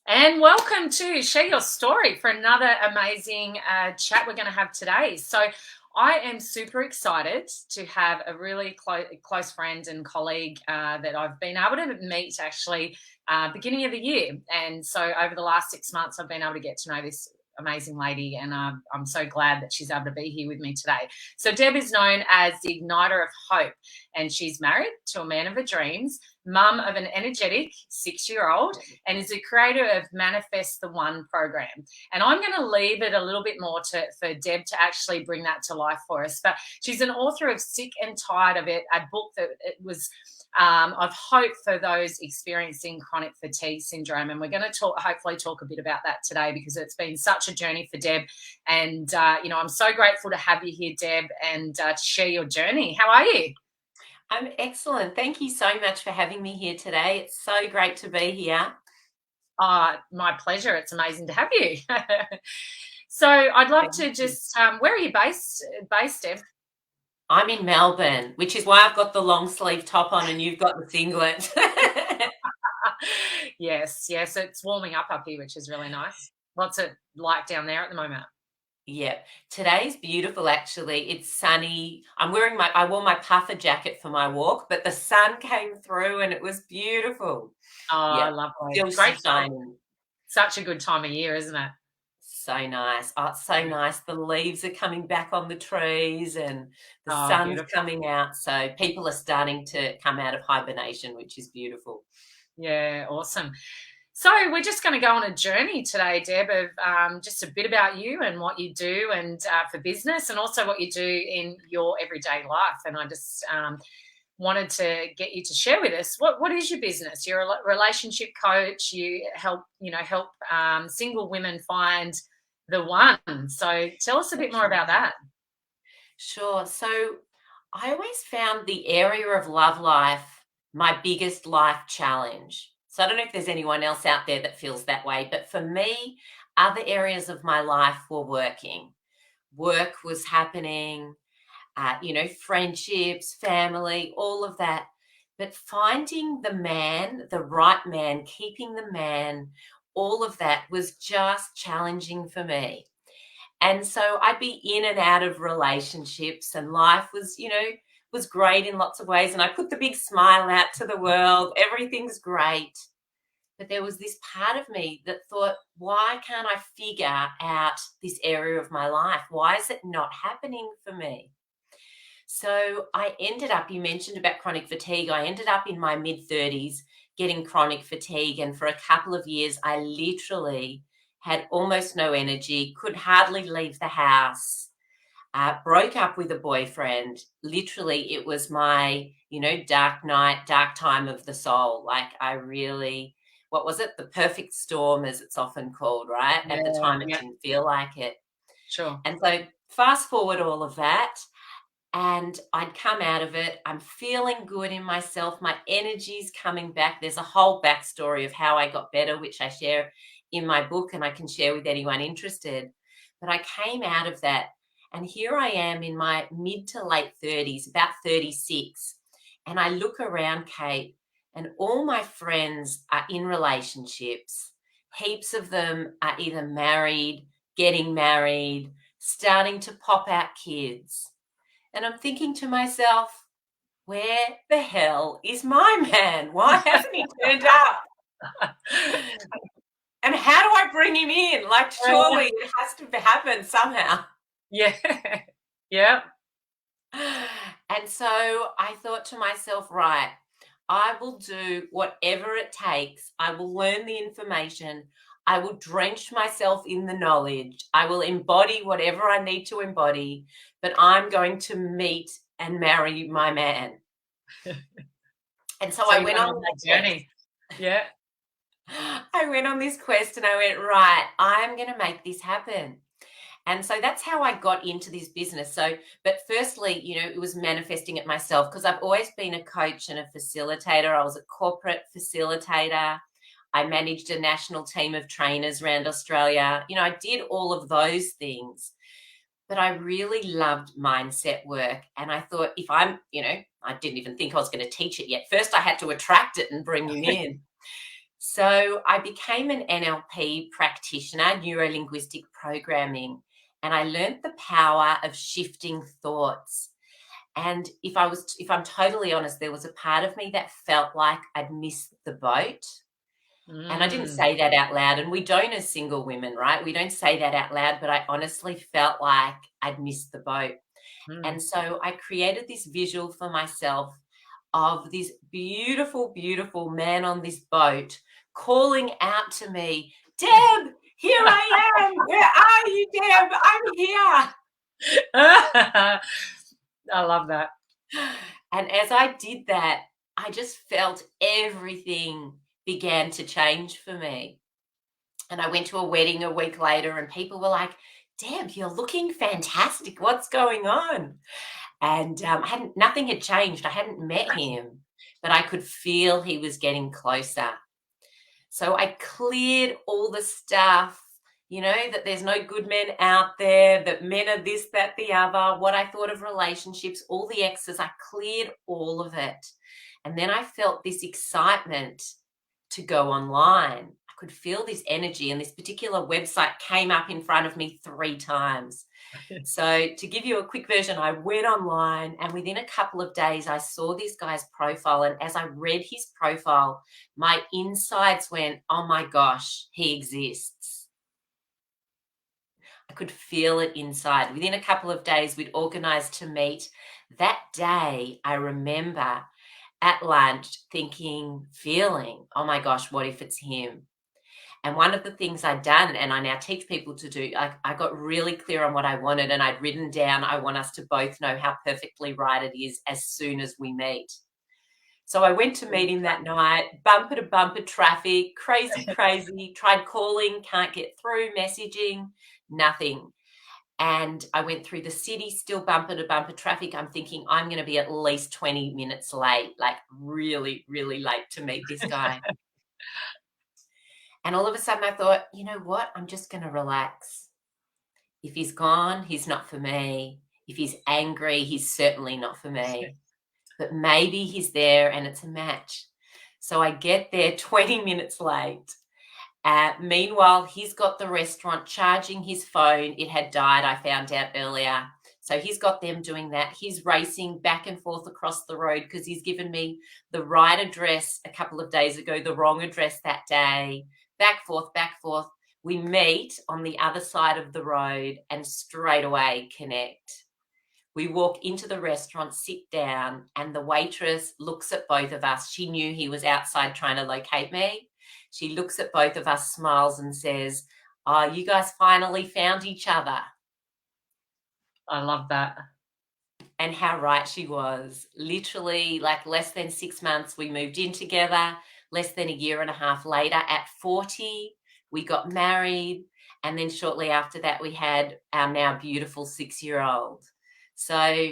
And welcome to Share Your Story for another amazing chat we're going to have today. So, I am super excited to have a really close friend and colleague that I've been able to meet actually beginning of the year. And so, over the last 6 months, I've been able to get to know this amazing lady, and I'm so glad that she's able to be here with me today. So, Deb is known as the Igniter of Hope, and she's married to a man of her dreams, mum of an energetic 6-year-old, and is the creator of Manifest the One program. And I'm going to leave it a little bit more for Deb to actually bring that to life for us. But she's an author of Sick and Tired of It, a book that it was of hope for those experiencing chronic fatigue syndrome. And we're going to hopefully talk a bit about that today, because it's been such a journey for Deb. And, I'm so grateful to have you here, Deb, and to share your journey. How are you? I'm excellent. Thank you so much for having me here today. It's so great to be here. My pleasure. It's amazing to have you. So I'd love to just, where are you based, Deb? I'm in Melbourne, which is why I've got the long sleeve top on and you've got the singlet. Yes, it's warming up here, which is really nice. What's it like down there at the moment? Yeah, today's beautiful actually. It's sunny. I wore my puffer jacket for my walk, but the sun came through and it was beautiful. Oh, Yeah, lovely. still Great time. shining. Such a good time of year, isn't it? So nice. Oh, it's so nice. The leaves are coming back on the trees and the Oh, sun's beautiful. coming out. So people are starting to come out of hibernation, which is beautiful. Yeah, awesome. So we're just going to go on a journey today, Deb, of just a bit about you and what you do, and for business, and also what you do in your everyday life. And I just wanted to get you to share with us what is your business. You're a relationship coach. You help single women find the one. So tell us a bit more about that. Sure. So I always found the area of love life my biggest life challenge. So I don't know if there's anyone else out there that feels that way, but for me, other areas of my life were working. Work was happening, friendships, family, all of that. But finding the man, the right man, keeping the man, all of that was just challenging for me. And so I'd be in and out of relationships, and life was great in lots of ways. And I put the big smile out to the world. Everything's great. But there was this part of me that thought, why can't I figure out this area of my life? Why is it not happening for me? So I ended up, you mentioned about chronic fatigue. I ended up in my mid 30s getting chronic fatigue. And for a couple of years, I literally had almost no energy, could hardly leave the house, broke up with a boyfriend. Literally, it was my, dark night, dark time of the soul. Like I really, what was it? The perfect storm, as it's often called, right? Yeah, At the time, it yeah, didn't feel like it. sure. And so fast forward all of that, and I'd come out of it. I'm feeling good in myself. My energy's coming back. There's a whole backstory of how I got better, which I share in my book and I can share with anyone interested. But I came out of that, and here I am in my mid to late 30s, about 36. And I look around, Kate, and all my friends are in relationships. Heaps of them are either married, getting married, starting to pop out kids. And I'm thinking to myself, where the hell is my man? Why hasn't he turned up? And how do I bring him in? Like, surely it has to happen somehow. Yeah. Yeah. And so I thought to myself, right, I will do whatever it takes. I will learn the information. I will drench myself in the knowledge. I will embody whatever I need to embody, but I'm going to meet and marry my man. And so I went on that journey. Yeah. I went on this quest and I went, right, I'm going to make this happen. And so that's how I got into this business. So, but firstly, it was manifesting it myself, because I've always been a coach and a facilitator. I was a corporate facilitator. I managed a national team of trainers around Australia. I did all of those things, but I really loved mindset work. And I thought, if I didn't even think I was going to teach it yet. First, I had to attract it and bring him in. So I became an NLP practitioner, neuro-linguistic programming, and I learned the power of shifting thoughts. And if I'm totally honest, there was a part of me that felt like I'd missed the boat. And I didn't Mm, say that out loud. And we don't as single women, right? We don't say that out loud, but I honestly felt like I'd missed the boat. mm. And so I created this visual for myself of this beautiful, beautiful man on this boat calling out to me, Deb, here I am. Where are you, Deb? I'm here. I love that. And as I did that, I just felt everything began to change for me. And I went to a wedding a week later, and people were like, Deb, you're looking fantastic. What's going on? And nothing had changed. I hadn't met him, but I could feel he was getting closer. So I cleared all the stuff, that there's no good men out there, that men are this, that, the other, what I thought of relationships, all the exes. I cleared all of it. And then I felt this excitement to go online. I could feel this energy, and this particular website came up in front of me 3 times. So to give you a quick version, I went online, and within a couple of days, I saw this guy's profile. And as I read his profile, my insides went, oh my gosh, he exists. I could feel it inside. Within a couple of days, we'd organized to meet. That day, I remember at lunch feeling, oh my gosh, what if it's him? And one of the things I'd done, and I now teach people to do, I got really clear on what I wanted, and I'd written down, I want us to both know how perfectly right it is as soon as we meet. So I went to meet him that night, bumper to bumper traffic, crazy, tried calling, can't get through, messaging, nothing. And I went through the city, still bumper to bumper traffic. I'm thinking I'm going to be at least 20 minutes late, like really, really late to meet this guy. And all of a sudden I thought, you know what? I'm just going to relax. If he's gone, he's not for me. If he's angry, he's certainly not for me. But maybe he's there and it's a match. So I get there 20 minutes late. Meanwhile, he's got the restaurant charging his phone. It had died, I found out earlier. So he's got them doing that. He's racing back and forth across the road because he's given me the right address a couple of days ago, the wrong address that day. Back, forth, back, forth. We meet on the other side of the road and straight away connect. We walk into the restaurant, sit down, and the waitress looks at both of us. She knew he was outside trying to locate me. She looks at both of us, smiles, and says, oh, you guys finally found each other. I love that. And how right she was. Literally, like less than 6 months, we moved in together. Less than a year and a half later, at 40, we got married. And then shortly after that, we had our now beautiful 6-year-old. So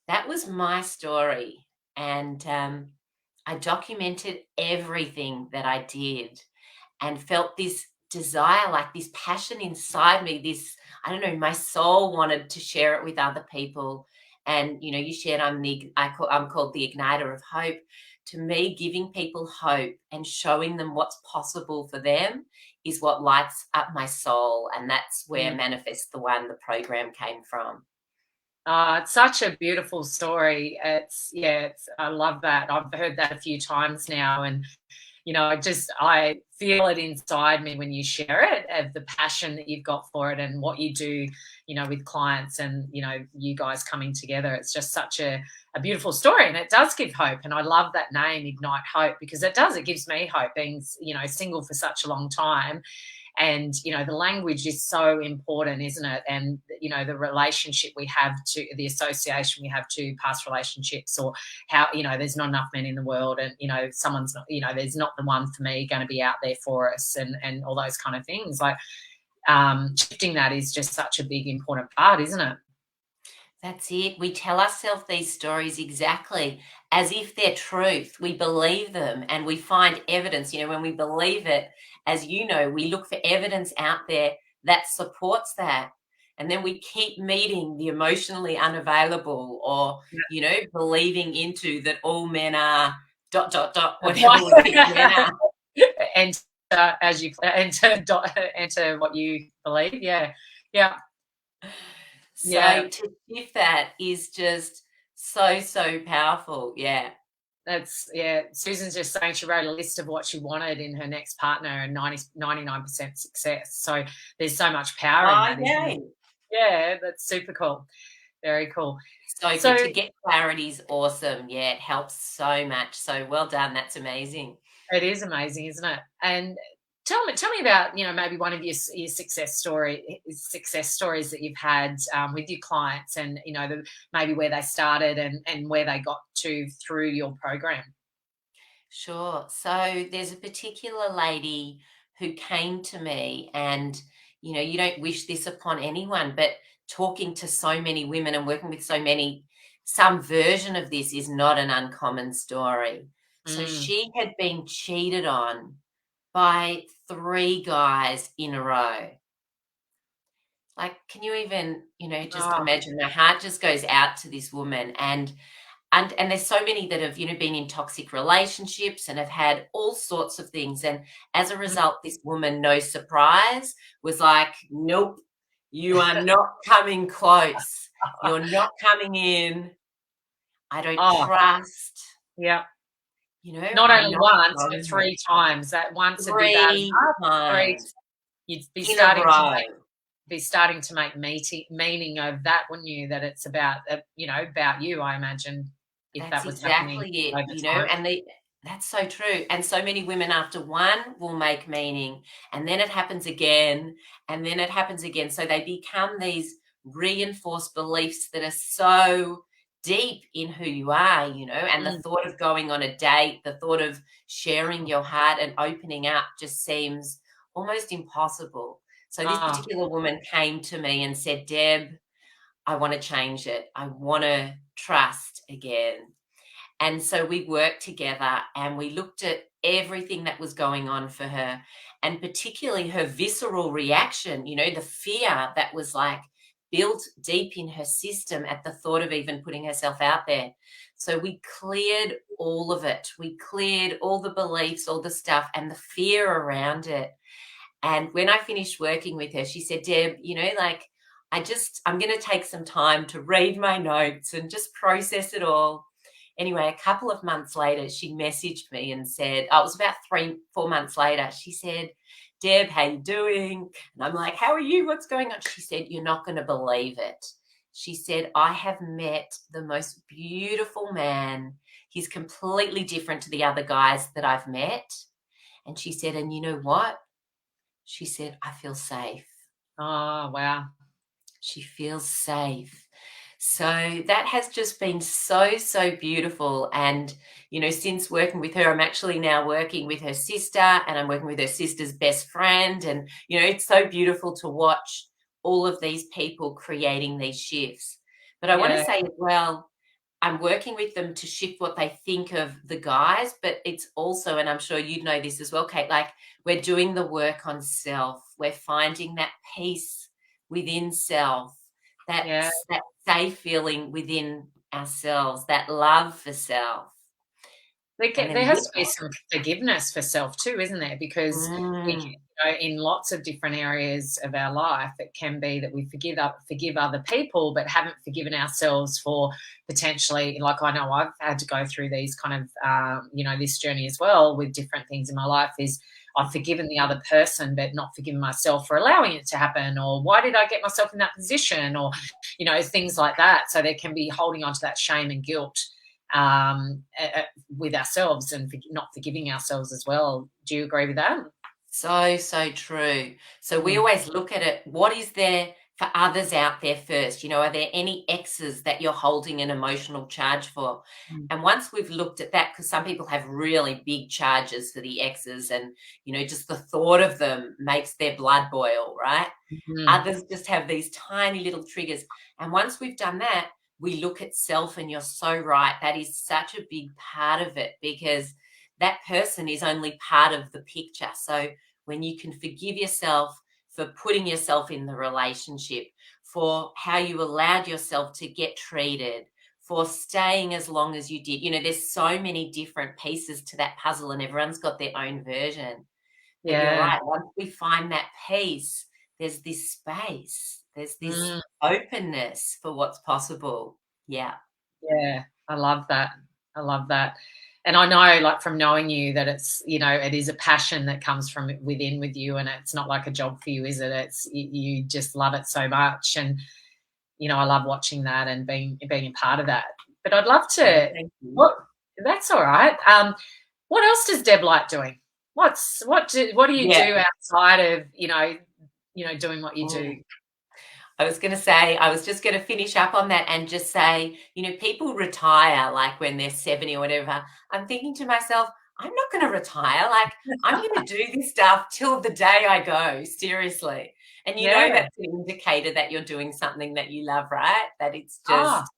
that was my story. And I documented everything that I did and felt this desire, like this passion inside me, I don't know, my soul wanted to share it with other people. And, you shared I'm called the igniter of hope. To me, giving people hope and showing them what's possible for them is what lights up my soul. And that's where Manifest the One, the program, came from. It's such a beautiful story. I love that. I've heard that a few times now, and I feel it inside me when you share it, of the passion that you've got for it and what you do, with clients and, you guys coming together. It's just such a beautiful story, and it does give hope. And I love that name, Ignite Hope, because it gives me hope being, single for such a long time. And, the language is so important, isn't it? And, the relationship we have to the association we have to past relationships, or how, there's not enough men in the world, and, someone's not, there's not the one for me going to be out there for us, and all those kind of things. Like, shifting that is just such a big, important part, isn't it? That's it. We tell ourselves these stories exactly as if they're truth. We believe them and we find evidence. When we believe it, as you know, we look for evidence out there that supports that. And then we keep meeting the emotionally unavailable, or, believing into that all men are ... whatever we think men are. enter as you enter what you believe. Yeah, yeah, yeah. So to shift that is just so, so powerful. Yeah. That's yeah. Susan's just saying she wrote a list of what she wanted in her next partner and 99% success. So there's so much power in Oh, that, isn't there? yay. Yeah, that's super cool. Very cool. So So good. To get clarity is awesome. Yeah, it helps so much. So well done. That's amazing. it is amazing, isn't it? And tell me about maybe one of your success stories that you've had with your clients, and maybe where they started and where they got to through your program. Sure. So there's a particular lady who came to me, and you don't wish this upon anyone, but talking to so many women and working with so many, some version of this is not an uncommon story. So Mm. she had been cheated on by 3 guys in a row. Like, can you even, just Oh, imagine? My heart just goes out to this woman, and there's so many that have, been in toxic relationships and have had all sorts of things, and as a mm. result, this woman, no surprise, was like, "Nope, you are not coming close. You're not coming in. I don't Oh, trust, yeah. Not I'm only not once, but going there." 3 times. That once would be bad 3 enough. 3 times you'd in a row. be starting to make meaning of that, wouldn't you? That it's about, about you, I imagine, if That's that was happening exactly it, over time. and that's so true. And so many women after one will make meaning, and then it happens again, and then it happens again. So they become these reinforced beliefs that are so deep in who you are, and the Mm. thought of going on a date, the thought of sharing your heart and opening up just seems almost impossible. So this Oh, particular woman came to me and said, "Deb, I want to change it. I want to trust again." And so we worked together and we looked at everything that was going on for her, and particularly her visceral reaction, the fear that was like built deep in her system at the thought of even putting herself out there. So we cleared all of it. We cleared all the beliefs, all the stuff, and the fear around it. And when I finished working with her, she said, "Deb, like, I'm going to take some time to read my notes and just process it all." Anyway, a couple of months later, she messaged me and said, oh, it was about 3, 4 months later. She said, "Deb, how you doing?" And I'm like, "How are you? What's going on?" She said, "You're not going to believe it." She said, "I have met the most beautiful man. He's completely different to the other guys that I've met." And she said, "And you know what?" She said, "I feel safe." oh, wow. She feels safe. So that has just been so, so beautiful. And, since working with her, I'm actually now working with her sister, and I'm working with her sister's best friend. And, it's so beautiful to watch all of these people creating these shifts. But I want to Yeah. say as well, I'm working with them to shift what they think of the guys, but it's also, and I'm sure you'd know this as well, Kate, like, we're doing the work on self. We're finding that peace within self, that Yeah. that safe feeling within ourselves, that love for self. And There then has with to be some forgiveness for self too, isn't there? Because we, mm, in lots of different areas of our life, it can be that we forgive other people, but haven't forgiven ourselves for potentially. Like, I know I've had to go through these kind of, this journey as well with different things in my life. Is I've forgiven the other person, but not forgiven myself for allowing it to happen, or why did I get myself in that position, or things like that. So there can be holding on to that shame and guilt with ourselves, and not forgiving ourselves as well. Do you agree with that? so, so true. So we Mm. always look at it, what is there for others out there first? Are there any exes that you're holding an emotional charge for? Mm. And once we've looked at that, because some people have really big charges for the exes, and, just the thought of them makes their blood boil, right? Mhm. Others just have these tiny little triggers. And once we've done that, we look at self, and you're so right. That is such a big part of it, because that person is only part of the picture. So when you can forgive yourself for putting yourself in the relationship, for how you allowed yourself to get treated, for staying as long as you did. You know, there's so many different pieces to that puzzle and everyone's got their own version. But you're Yeah. right, once we find that piece, there's this space, there's this Mm, openness for what's possible. Yeah. yeah. I love that. I love that. And I know, like, from knowing you that it's, it is a passion that comes from within with you, and it's not like a job for you, is it? It's you just love it so much, and I love watching that and being a part of that. But I'd love Oh, to. thank you. What? That's all right. What else does Deb like doing? What do you Yeah. do outside of doing what you do? Mm. I was going to say, I was just going to finish up on that and just say, people retire like when they're 70 or whatever. I'm thinking to myself, I'm not going to retire. Like, I'm going to do this stuff till the day I go, seriously. And Yeah. that's an indicator that you're doing something that you love, right? That it's Ah. just,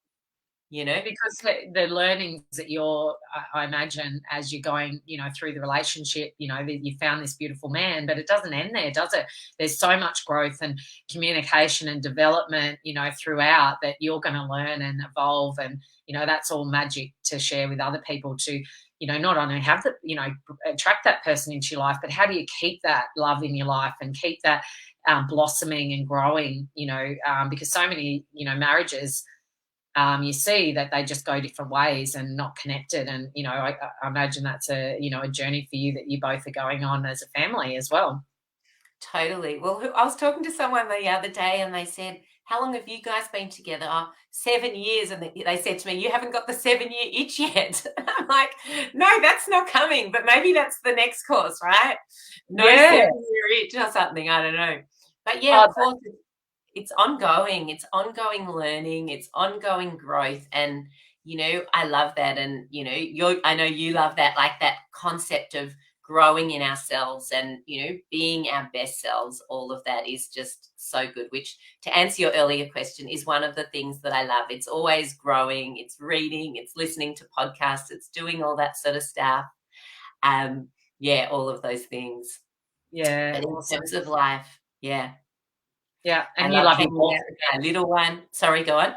you know, Because the learnings that you're, I imagine, as you're going, through the relationship, that you found this beautiful man, but it doesn't end there, does it? There's so much growth and communication and development, throughout, that you're going to learn and evolve. And, that's all magic to share with other people to, not only have the, attract that person into your life, but how do you keep that love in your life and keep that blossoming and growing, because so many, marriages, you see that they just go different ways and not connected. And I imagine that's a journey for you that you both are going on as a family as well. totally. Well, I was talking to someone the other day and they said, how long have you guys been together? Oh, 7 years. And they said to me, you haven't got the 7-year itch yet. I'm like, no, that's not coming, but maybe that's the next course, right? No Yeah. 7-year itch or something. I don't know. But yeah, Oh, of course, it's ongoing. It's ongoing learning. It's ongoing growth. And, I love that. And, I know you love that, like that concept of growing in ourselves and, being our best selves. All of that is just so good, which, to answer your earlier question, is one of the things that I love. It's always growing. It's reading. It's listening to podcasts. It's doing all that sort of stuff. Yeah, all of those things. yeah, But in awesome. terms of life, yeah. Yeah, I and you love love your hanging walk. out with my little one. Sorry, go on.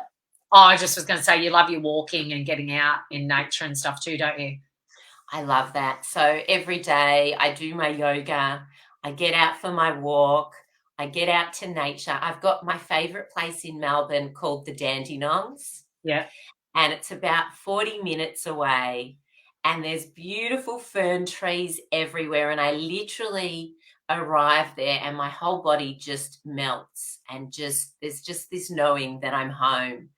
Oh, I just was going to say you love your walking and getting out in nature and stuff too, don't you? I love that. So every day I do my yoga, I get out for my walk, I get out to nature. I've got my favorite place in Melbourne called the Dandenongs, Yeah, and it's about 40 minutes away. And there's beautiful fern trees everywhere. And I literally arrive there and my whole body just melts and there's just this knowing that I'm home.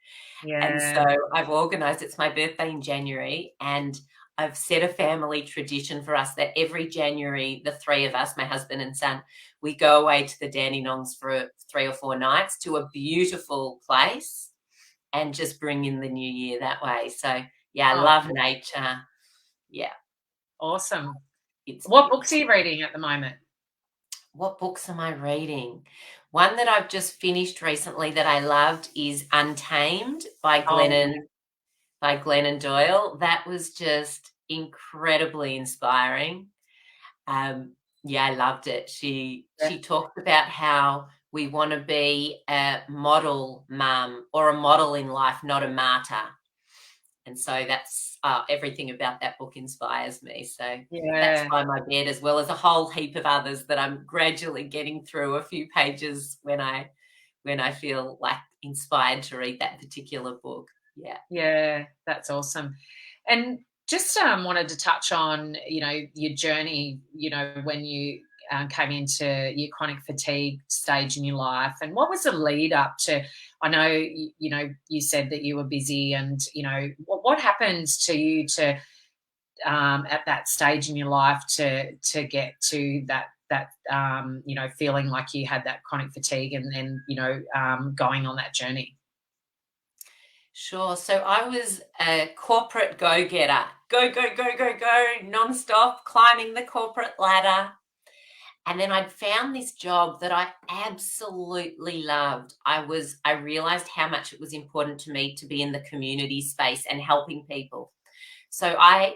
And yeah, so I've organised, it's my birthday in January, and I've set a family tradition for us that every January, the three of us, my husband and son, we go away to the Dandenongs for 3 or 4 nights to a beautiful place and just bring in the new year that way. So, yeah, I oh, love nature. Yeah, awesome. it's What books are beautiful. you reading at the moment? What books am I reading? One that I've just finished recently that I loved is Untamed Oh, by Glennon Doyle. That was just incredibly inspiring. Yeah, I loved it. yeah, She talked about how we want to be a model mum or a model in life, not a martyr. And so that's everything about that book inspires me. So that's yeah. by my bed, as well as a whole heap of others that I'm gradually getting through a few pages when I feel like inspired to read that particular book. Yeah. Yeah, that's awesome. And just wanted to touch on, your journey, when you came into your chronic fatigue stage in your life, and what was the lead up to? I know, you said that you were busy, and what happened to you to at that stage in your life to get to that feeling like you had that chronic fatigue, and then going on that journey. Sure. So I was a corporate go-getter. Go, go, go, go, go, nonstop, climbing the corporate ladder. And then I'd found this job that I absolutely loved. I realized how much it was important to me to be in the community space and helping people. So I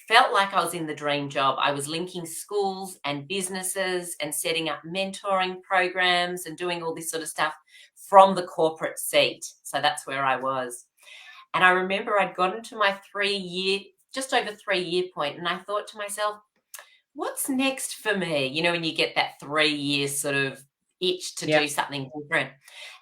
felt like I was in the dream job. I was linking schools and businesses and setting up mentoring programs and doing all this sort of stuff from the corporate seat. So that's where I was. And I remember I'd gotten to my just over 3 year point, and I thought to myself, what's next for me? You know, when you get that 3 year sort of itch to Yeah. do something different.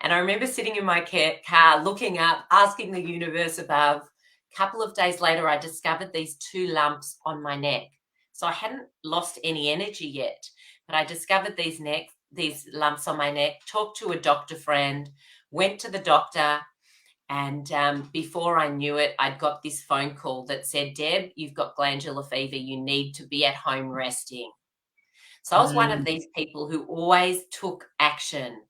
And I remember sitting in my car, looking up, asking the universe above. A couple of days later, I discovered these 2 lumps on my neck. So I hadn't lost any energy yet, but I discovered these lumps on my neck, talked to a doctor friend, went to the doctor, and before I knew it, I'd got this phone call that said, Deb, you've got glandular fever. You need to be at home resting. So I was one of these people who always took action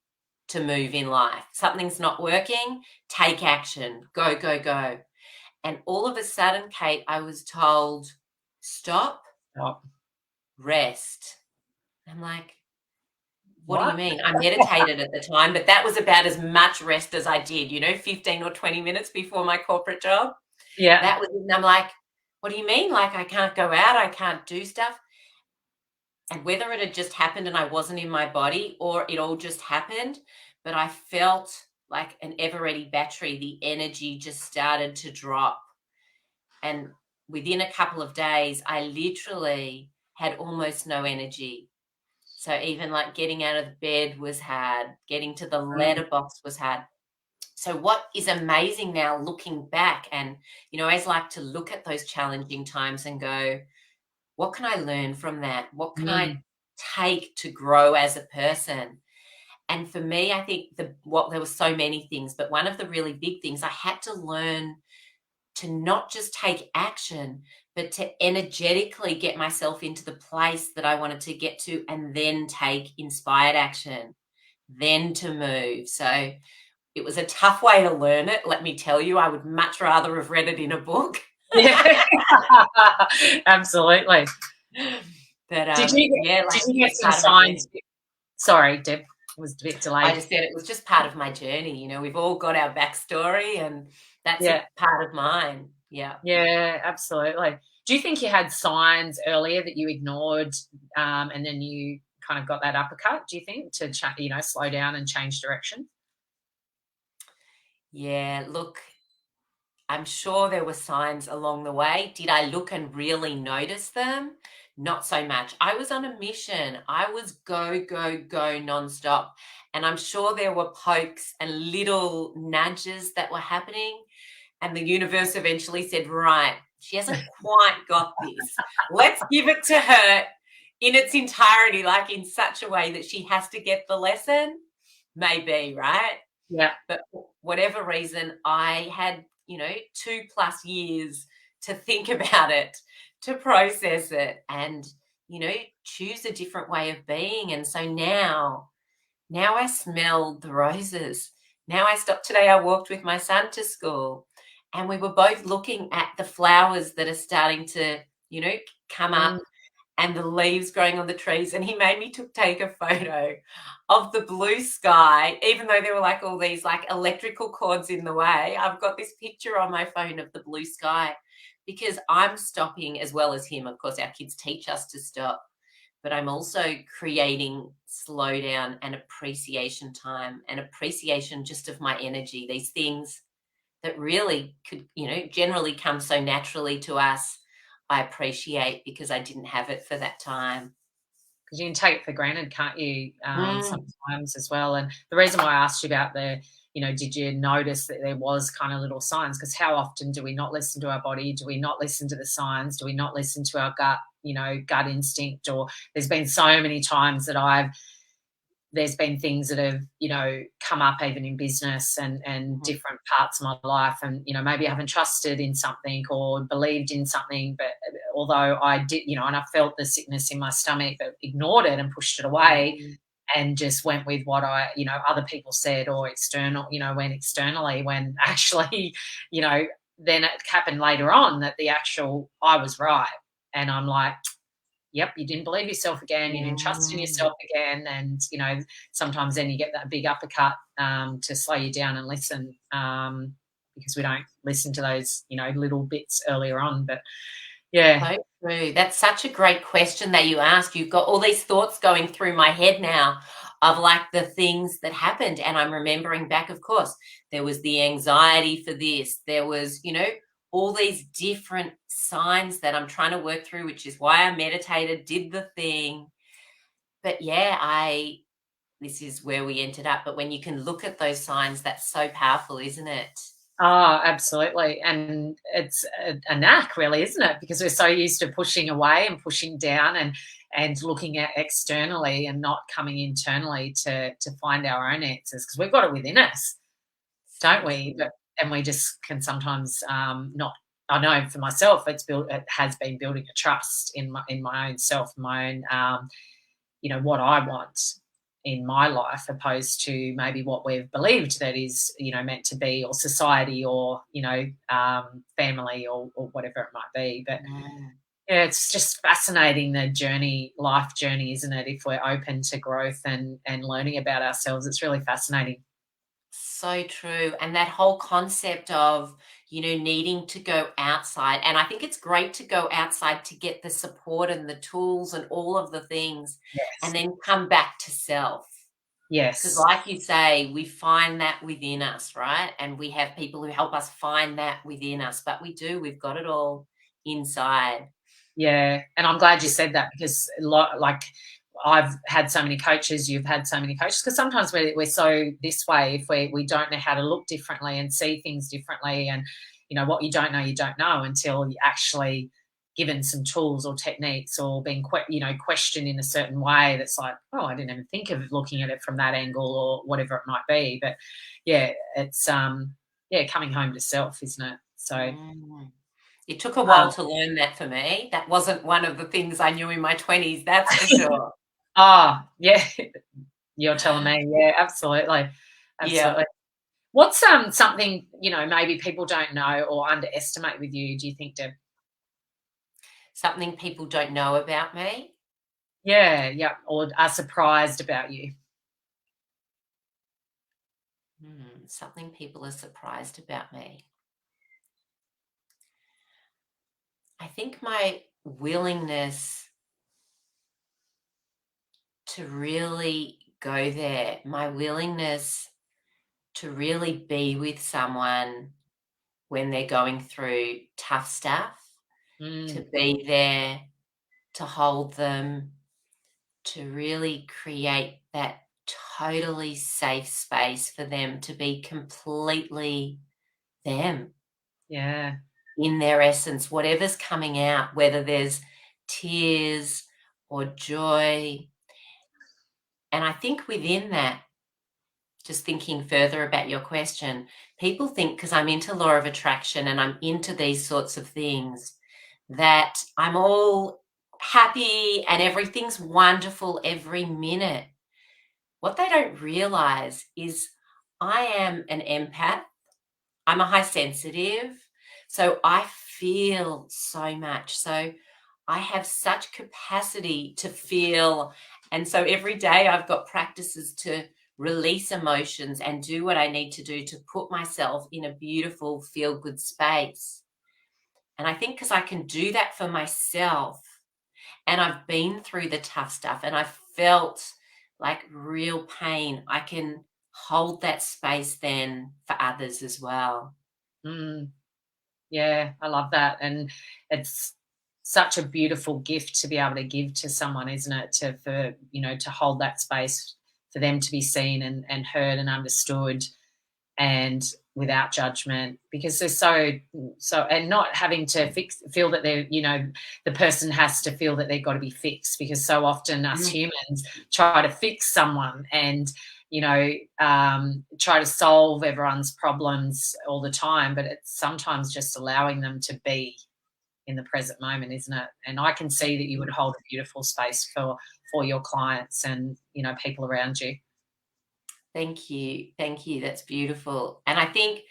to move in life. Something's not working, take action, go, go, go. And all of a sudden, Kate, I was told, stop, rest. I'm like, what do you mean? I meditated at the time, but that was about as much rest as I did, 15 or 20 minutes before my corporate job. Yeah. That was, and I'm like, what do you mean? Like, I can't go out, I can't do stuff. And whether it had just happened and I wasn't in my body, or it all just happened, but I felt like an ever-ready battery. The energy just started to drop. And within a couple of days, I literally had almost no energy. So even like getting out of the bed was hard, getting to the letterbox was hard. So what is amazing now looking back, and, I always like to look at those challenging times and go, what can I learn from that? What can I take to grow as a person? And for me, I think there were so many things, but one of the really big things, I had to learn to not just take action, but to energetically get myself into the place that I wanted to get to, and then take inspired action, then to move. So it was a tough way to learn it. Let me tell you, I would much rather have read it in a book. Yeah, absolutely. But did you get some signs? Sorry, Deb, it was a bit delayed. I just said it was just part of my journey. We've all got our backstory, and that's a part of mine. Yeah. Yeah, absolutely. Do you think you had signs earlier that you ignored, and then you kind of got that uppercut, do you think, to slow down and change direction? Yeah, look, I'm sure there were signs along the way. Did I look and really notice them? Not so much. I was on a mission. I was go, go, go nonstop. And I'm sure there were pokes and little nudges that were happening. And the universe eventually said, right, she hasn't quite got this. Let's give it to her in its entirety, like in such a way that she has to get the lesson. Maybe, right? Yeah. But for whatever reason, I had, 2+ years to think about it, to process it, and, choose a different way of being. And so now I smell the roses. Now today I walked with my son to school, and we were both looking at the flowers that are starting to, come up, and the leaves growing on the trees. And he made me take a photo of the blue sky, even though there were like all these like electrical cords in the way. I've got this picture on my phone of the blue sky, because I'm stopping as well as him. Of course, our kids teach us to stop, but I'm also creating slowdown and appreciation time, and appreciation just of my energy, these things that really could, generally come so naturally to us. I appreciate because I didn't have it for that time. Because you can take it for granted, can't you, sometimes as well? And the reason why I asked you about did you notice that there was kind of little signs? Because how often do we not listen to our body? Do we not listen to the signs? Do we not listen to our gut instinct? Or there's been so many times that there's been things that have, come up even in business and different parts of my life. And, maybe I haven't trusted in something or believed in something, but although I did, and I felt the sickness in my stomach, but ignored it and pushed it away and just went with what other people said, or went externally, when actually, then it happened later on that I was right. And I'm like, yep, you didn't believe yourself again. You didn't trust in yourself again. And, sometimes then you get that big uppercut to slow you down and listen, because we don't listen to those, little bits earlier on. But, yeah. So true. That's such a great question that you ask. You've got all these thoughts going through my head now of like the things that happened. And I'm remembering back, of course, there was the anxiety for this. There was, all these different signs that I'm trying to work through, which is why I meditated, did the thing. But yeah, this is where we ended up. But when you can look at those signs, that's so powerful, isn't it? Oh, absolutely. And it's a knack really, isn't it? Because we're so used to pushing away and pushing down and looking at externally and not coming internally to find our own answers because we've got it within us, don't So we? true. But and we just can sometimes not. I know for myself, it has been building a trust in my own self, my own what I want in my life, opposed to maybe what we've believed that is, meant to be, or society, or family, or whatever it might be. But Mm. yeah, it's just fascinating, the journey, life journey, isn't it? If we're open to growth and learning about ourselves, it's really fascinating. So true. And that whole concept of, needing to go outside. And I think it's great to go outside to get the support and the tools and all of the things, Yes, and then come back to self. Because, yes. like you say, we find that within us, right? And we have people who help us find that within us. But we've got it all inside. Yeah, and I'm glad you said that because like I've had so many coaches, you've had so many coaches, because sometimes we're so this way if we don't know how to look differently and see things differently, and what you don't know until you actually given some tools or techniques, or being questioned in a certain way that's like, oh, I didn't even think of looking at it from that angle, or whatever it might be. But yeah, it's yeah, coming home to self, isn't it? So Mm. It took a um while to learn that for me. That wasn't one of the things I knew in my 20s, that's for sure. yeah. You're telling me, yeah, absolutely, Yeah. absolutely. What's, something, maybe people don't know or underestimate with you, do you think, Deb? Something people don't know about me. Yeah, yeah, or are surprised about you? Something people are surprised about me. I think my willingness to really go there, my willingness to really be with someone when they're going through tough stuff, to Mm, be there, to hold them, to really create that totally safe space for them to be completely them yeah, in their essence, whatever's coming out, whether there's tears or joy. And I think within that, just thinking further about your question, people think because I'm into law of attraction and I'm into these sorts of things, that I'm all happy and everything's wonderful every minute. What they don't realize is I am an empath. I'm a high sensitive. So I feel so much. So I have such capacity to feel. And so every day I've got practices to release emotions and do what I need to do to put myself in a beautiful, feel good space. And I think because I can do that for myself, and I've been through the tough stuff and I've felt like real pain, I can hold that space then for others as well. mm, yeah, I love that, and it's such a beautiful gift to be able to give to someone, isn't it? To hold that space for them to be seen and heard and understood, and without judgment, because they're so, and not having to feel that they're, the person has to feel that they've got to be fixed, because so often us Mm. humans try to fix someone and try to solve everyone's problems all the time, but it's sometimes just allowing them to be in the present moment, isn't it? And I can see that you would hold a beautiful space for your clients and people around you. Thank you. Thank you. That's beautiful. And I think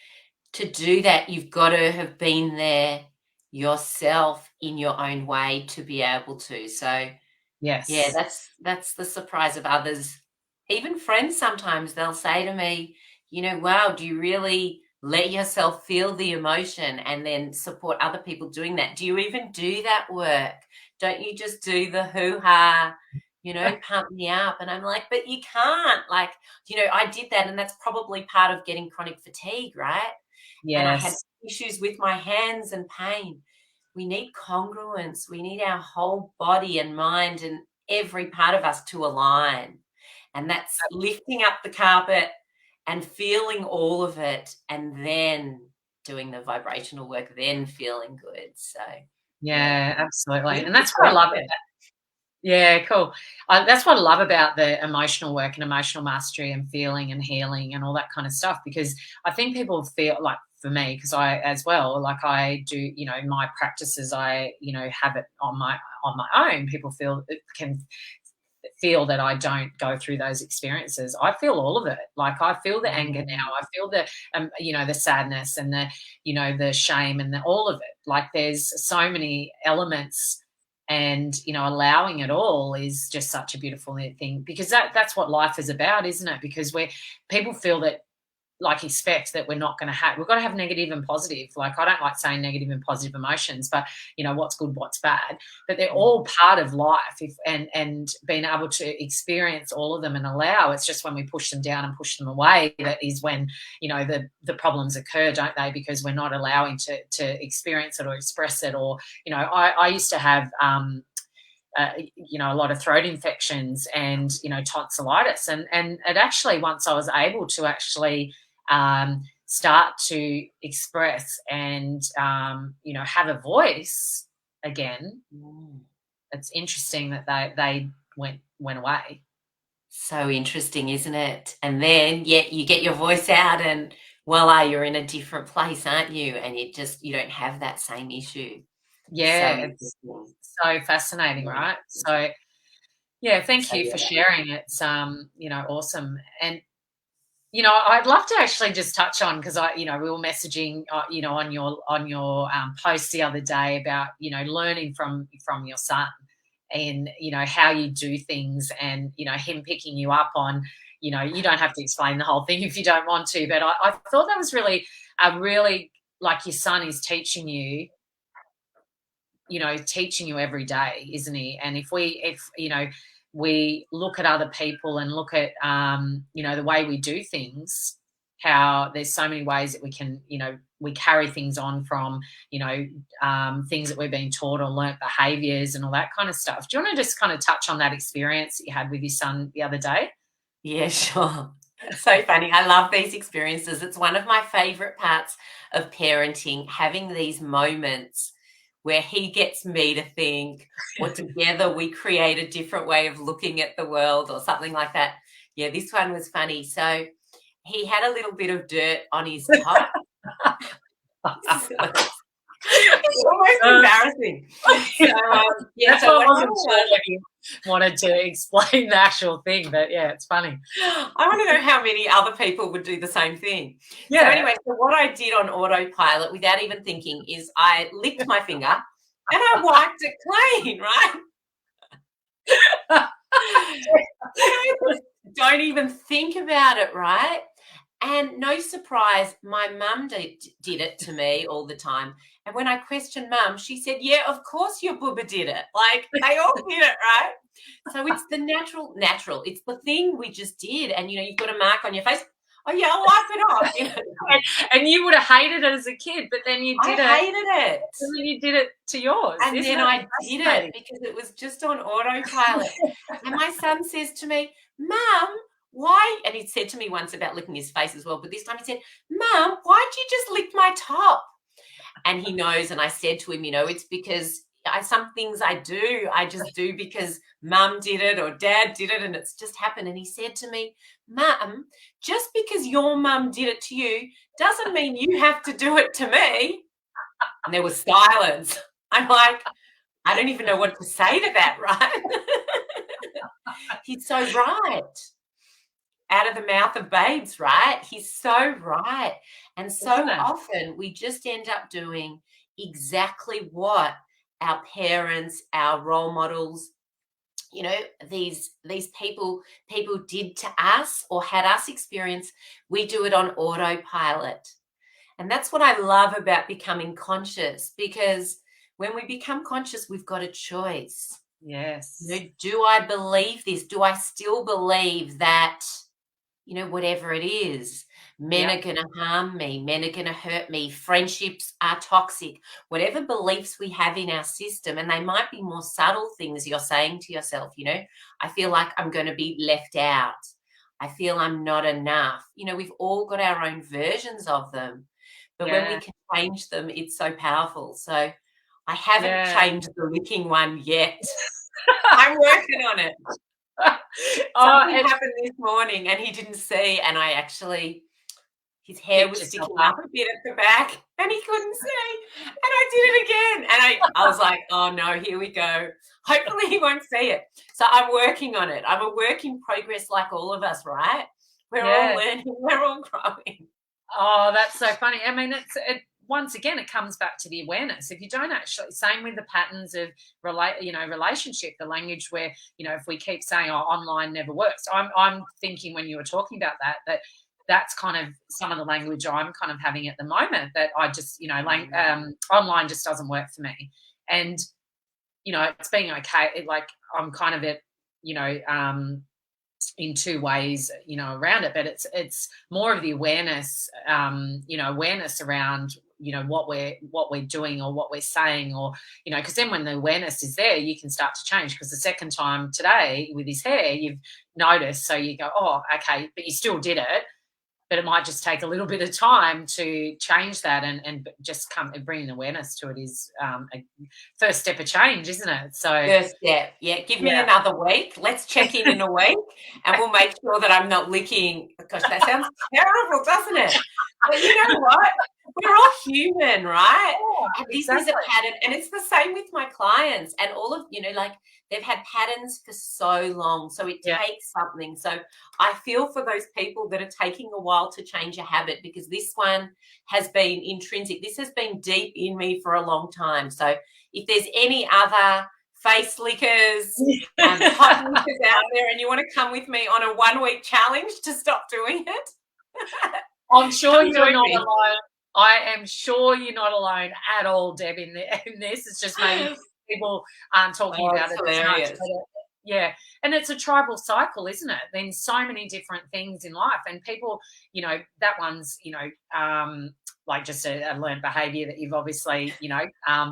to do that, you've got to have been there yourself in your own way to be able to. So yeah, Yes. that's the surprise of others. Even friends sometimes they'll say to me, "Wow, do you really let yourself feel the emotion and then support other people doing that? Do you even do that work? Don't you just do the hoo-ha pump me up. And I'm like, but you can't. Like, I did that, and that's probably part of getting chronic fatigue, right? And I had Yes. issues with my hands and pain. We need congruence. We need our whole body and mind and every part of us to align. And that's lifting up the carpet and feeling all of it, and then doing the vibrational work, then feeling good. So, yeah. Yeah, absolutely. And Beautiful that's what I love about. question. Yeah, cool. That's what I love about the emotional work and emotional mastery and feeling and healing and all that kind of stuff, because I think people feel like, for me, because I as well, like I do, my practices, I, have it on my own. People feel it can feel that I don't go through those experiences. I feel all of it. Like I feel the anger now. I feel the, the sadness and the, the shame and all of it. Like there's so many elements, and allowing it all is just such a beautiful thing, because that's what life is about, isn't it? Because people feel that, like, expect that we've got to have negative and positive. Like, I don't like saying negative and positive emotions, but what's good, what's bad, but they're all part of life. And being able to experience all of them and allow, it's just when we push them down and push them away, that is when the problems occur, don't they? Because we're not allowing to experience it or express it. Or I used to have a lot of throat infections and tonsillitis, and it actually, once I was able to actually start to express and have a voice again, it's interesting that they went away. So interesting, isn't it? And then, you get your voice out, and voila, you're in a different place, aren't you? And you don't have that same issue. Yeah, So it's so fascinating, yeah. right? So yeah, thank So you yeah. for sharing. It's awesome. And I'd love to actually just touch on, because we were messaging, on your post the other day about learning from your son, and how you do things, and him picking you up on, you don't have to explain the whole thing if you don't want to, but I thought that was really like, your son is teaching you, teaching you every day, isn't he? And if we look at other people and look at, the way we do things, how there's so many ways that we can, we carry things on from, things that we've been taught or learnt behaviors and all that kind of stuff. Do you want to just kind of touch on that experience that you had with your son the other day? Yeah, sure. So funny. I love these experiences. It's one of my favorite parts of parenting, having these moments where he gets me to think, or together we create a different way of looking at the world or something like that. Yeah, this one was funny. So he had a little bit of dirt on his top. It's almost embarrassing. That's So what I what wasn't happened sure was, that you wanted to explain the actual thing, but yeah, it's funny. I want to know how many other people would do the same thing. So Yeah. anyway, so what I did on autopilot without even thinking is I licked my finger and I wiped it clean, right? Don't even think about it, right? And no surprise, my mum did it to me all the time. And when I questioned mum, she said, yeah, of course your booba did it. Like, they all did it, right? So it's the natural. It's the thing we just did. And, you've got a mark on your face. Oh, yeah, I'll wipe it off. And you would have hated it as a kid, but then you did I hated it. And then you did it to yours. And then I did it because it was just on autopilot. And my son says to me, Mum, why? And he said to me once about licking his face as well, but this time he said, Mum, why'd you just lick my top? And he knows, and I said to him, it's because some things I just do because Mum did it or Dad did it, and it's just happened. And he said to me, Mum, just because your mum did it to you doesn't mean you have to do it to me. And there was silence. I'm like, I don't even know what to say to that, right? He's so right. Out of the mouth of babes, right? He's so right. And so often we just end up doing exactly what our parents, our role models, these people did to us or had us experience. We do it on autopilot. And that's what I love about becoming conscious, because when we become conscious, we've got a choice. Yes. Do I believe this? Do I still believe that, whatever it is, men Yeah. are going to harm me, men are going to hurt me, friendships are toxic, whatever beliefs we have in our system, and they might be more subtle things you're saying to yourself, I feel like I'm going to be left out. I feel I'm not enough. We've all got our own versions of them, but when we Yeah. can change them, it's so powerful. So I haven't Yeah. changed the licking one yet. I'm working on it. Oh, Something it happened this morning and he didn't see, and his hair picked was yourself sticking up. up a bit at the back and he couldn't see. And I did it again. And I was like, oh no, here we go. Hopefully he won't see it. So I'm working on it. I'm a work in progress like all of us, right? We're all Yeah. learning, we're all growing. Oh, that's so funny. I mean, once again, it comes back to the awareness. If you don't actually, same with the patterns of relationship, the language where, if we keep saying, oh, online never works. I'm thinking when you were talking about that's kind of some of the language I'm kind of having at the moment, that I just, online just doesn't work for me. And, it's being okay. Like I'm kind of at, you know, in two ways, around it, but it's more of the awareness, awareness around, what we're doing or what we're saying, or, because then when the awareness is there, you can start to change. Because the second time today with his hair, you've noticed, so you go, oh, okay, but you still did it, but it might just take a little bit of time to change that, and just come and bring awareness to it is, a first step of change, isn't it? So First step. Yeah, give me yeah. another week. Let's check in a week and we'll make sure that I'm not licking. Gosh, that sounds terrible, doesn't it? But you know what? We're all human, right? Yeah, And this is a exactly. pattern. And it's the same with my clients and all of, like they've had patterns for so long. So it Yeah. takes something. So I feel for those people that are taking a while to change a habit, because this one has been intrinsic. This has been deep in me for a long time. So if there's any other face lickers, hot lickers out there, and you want to come with me on a 1 week challenge to stop doing it, I'm sure come you're join not me. alone. I am sure you're not alone at all, Deb, in this. It's just maybe people aren't talking Oh, about it's it as much. hilarious. But yeah, and it's a tribal cycle, isn't it? Then so many different things in life, and people, that one's, like just a learned behaviour that you've obviously,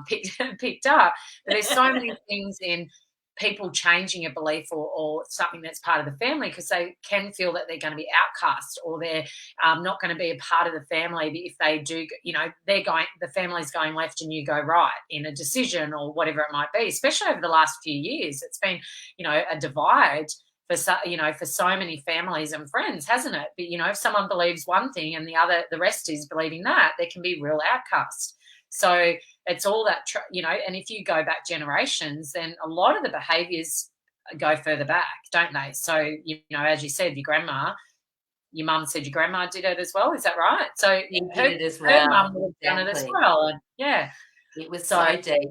picked up. But there's so many things in people changing a belief, or something that's part of the family, because they can feel that they're going to be outcast, or they're, not going to be a part of the family. But if they do, the family's going left and you go right in a decision or whatever it might be. Especially over the last few years, it's been, a divide for so many families and friends, hasn't it? But if someone believes one thing and the rest is believing that, there can be real outcasts. So it's all that, and if you go back generations, then a lot of the behaviors go further back, don't they? So, as you said, your mum said your grandma did it as well. Is that right? So He her, did it as her well. mum would have done it as Exactly. well. And yeah. It was So so deep.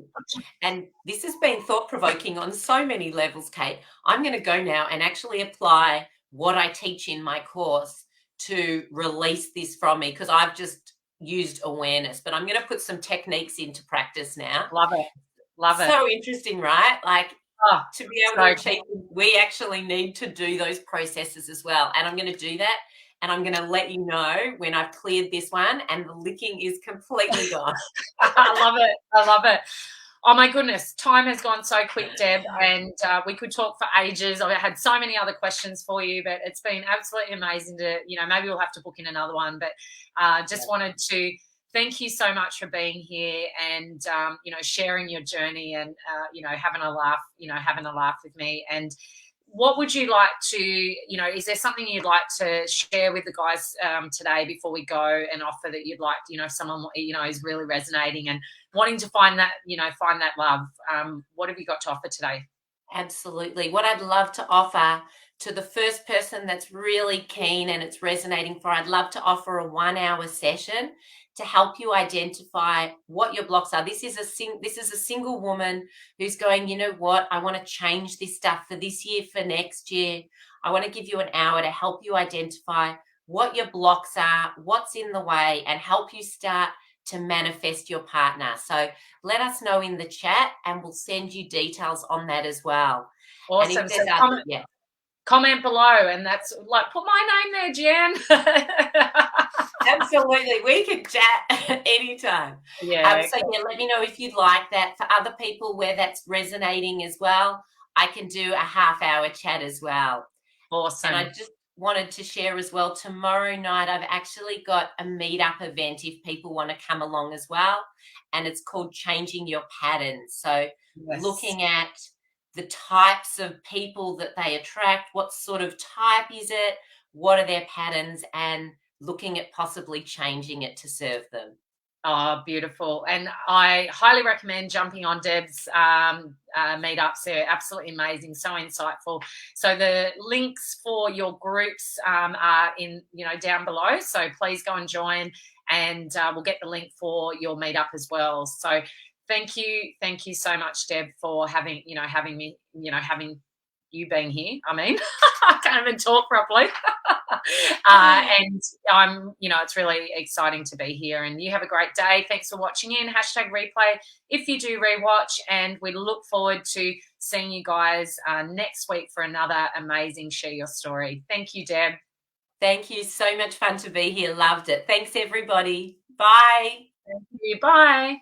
And this has been thought provoking on so many levels, Kate. I'm going to go now and actually apply what I teach in my course to release this from me, because I've just used awareness, but I'm going to put some techniques into practice now. love it. Love it. So interesting, right? Like, Oh, to be able so to achieve, we actually need to do those processes as well. And I'm going to do that. And I'm going to let you know when I've cleared this one and the licking is completely gone. I love it. I love it. Oh my goodness, time has gone so quick, Deb, and we could talk for ages. I had so many other questions for you, but it's been absolutely amazing to, maybe we'll have to book in another one. But just wanted to thank you so much for being here, and sharing your journey, and having a laugh with me. And what would you like to, is there something you'd like to share with the guys today before we go, and offer that you'd like, if someone, is really resonating and wanting to find that, find that love, what have you got to offer today? Absolutely. What I'd love to offer to the first person that's really keen and it's resonating for, I'd love to offer a 1 hour session to help you identify what your blocks are. This is a single woman who's going, you know what, I want to change this stuff for this year, for next year. I want to give you an hour to help you identify what your blocks are, what's in the way, and help you start to manifest your partner. So let us know in the chat and we'll send you details on that as well. Awesome. And if So there's other, comment below, and that's like, put my name there, Jen. Absolutely. We can chat anytime. Yeah. So yeah, let me know if you'd like that. For other people where that's resonating as well, I can do a half-hour chat as well. Awesome. And I just wanted to share as well, tomorrow night I've actually got a meetup event if people want to come along as well. And it's called Changing Your Patterns. So looking at the types of people that they attract, what sort of type is it, what are their patterns, and looking at possibly changing it to serve them. Oh, beautiful. And I highly recommend jumping on Deb's meetups. They're absolutely amazing, so insightful. So the links for your groups are in, down below. So please go and join, and we'll get the link for your meetup as well. So thank you so much, Deb, for having me, having you being here. I mean, I can't even talk properly. And I'm, it's really exciting to be here, and you have a great day. Thanks for watching in. #replay if you do rewatch, and we look forward to seeing you guys next week for another amazing Share Your Story. Thank you, Deb. Thank you. So much fun to be here. Loved it. Thanks, everybody. Bye. Thank you. Bye.